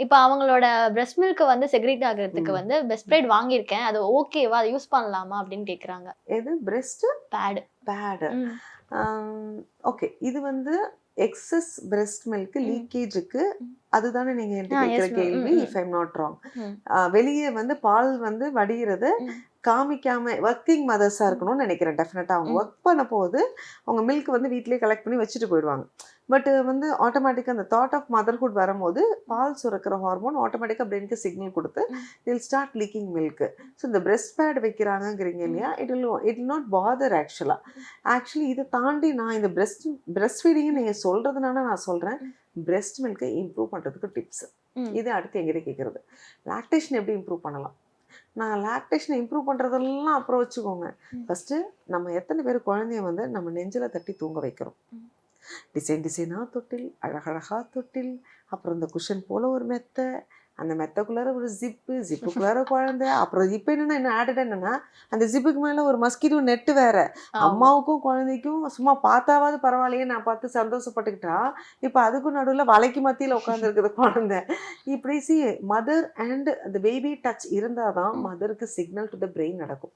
இப்ப அவங்களோட breast milk வந்து செக்ரீட் ஆகுறதுக்கு ம். வந்து பெஸ்ட் ப்ரைட் வாங்கியிருக்கேன். அது ஓகேவா? அத யூஸ் பண்ணலாமா? அப்படின்னு கேட்குறாங்க. எது பிரெஸ்ட் பேட். பேடு. ம். ஓகே. இது வந்து எக்ஸஸ் பிரெஸ்ட் மில்க் ம். லீக்கேஜுக்கு ம். அதுதானே நீங்க என்ட்ட கேட்கிற எஸ் மேம். ம். கேள்வி. ம். If I am not wrong. ம். வெளிய வந்து பால் வந்து வடியிறது ம். காமிக்காம வொர்க்கிங் மதர்ஸா ம். இருக்கணும்னு நெனைக்கிறேன். டெஃபினட்டா அவங்க ம். வொர்க் பண்ணும்போது, அவங்க மில்க் வந்து வீட்லயே கலெக்ட் பண்ணி வச்சுட்டு போயிடுவாங்க. பட் வந்து ஆட்டோமேட்டிக்கா அந்த தாட் ஆஃப் மதர்ஹுட் வரும்போது, பால் சுரக்கிற ஹார்மோன் ஆட்டோமேட்டிக்கா பிரெயினுக்கு சிக்னல் குடுத்து, ம். They will start leaking milk. So இந்த பிரெஸ்ட் பேட் வைக்கிறாங்கங்கிறீங்க ம். இல்லையா? இட் வில் நாட் பாதர் ஆக்சுவலா. ஆக்சுவலி இத தாண்டி நான் இந்த பிரெஸ்ட் ஃபீடிங்ன்னு நீங்க சொல்றதுனால நான் சொல்றேன். ம். பிரெஸ்ட் மில்க்க இம்ப்ரூவ் பண்றதுக்கு டிப்ஸ். ம். இது அடுத்து என்கிட்ட கேட்கறது. லாக்டேஷன் எப்படி இம்ப்ரூவ் பண்ணலாம்? நான் லாக்டேஷன இம்ப்ரூவ் பண்றதெல்லாம் அப்புறம் வச்சுக்கோங்க. ம். ஃபர்ஸ்ட்டு நம்ம எத்தன பேர் குழந்தைய வந்து நம்ம நெஞ்சில தட்டி தூங்க வைக்கிறோம். ம். டிசைன் டிசைனா தொட்டில், அழகழகா தொட்டில், அப்புறம் இந்த குஷன் போல ஒரு மெத்த, அந்த மெத்தக்குள்ளார ஒரு ஜிப்புக்குள்ளார குழந்தை, அப்புறம் இப்ப என்னன்னா இன்னும் ஆடடா என்னன்னா, அந்த ஜிப்புக்கு மேல ஒரு மஸ்கிட்டோ நெட்டு வேற. ஆமா. அம்மாவுக்கும் குழந்தைக்கும் சும்மா பார்த்தாவது பரவாயில்லையே நான் பார்த்து சந்தோஷப்பட்டுக்கிட்டா, இப்ப அதுக்கும் நடுவுல வலைக்கு மத்தியில உட்கார்ந்திருக்குது குழந்தை. இப்படி மதர் அண்ட் அந்த பேபி டச் இருந்தா தான் ம். மதருக்கு சிக்னல் டு த பிரெயின் நடக்கும்.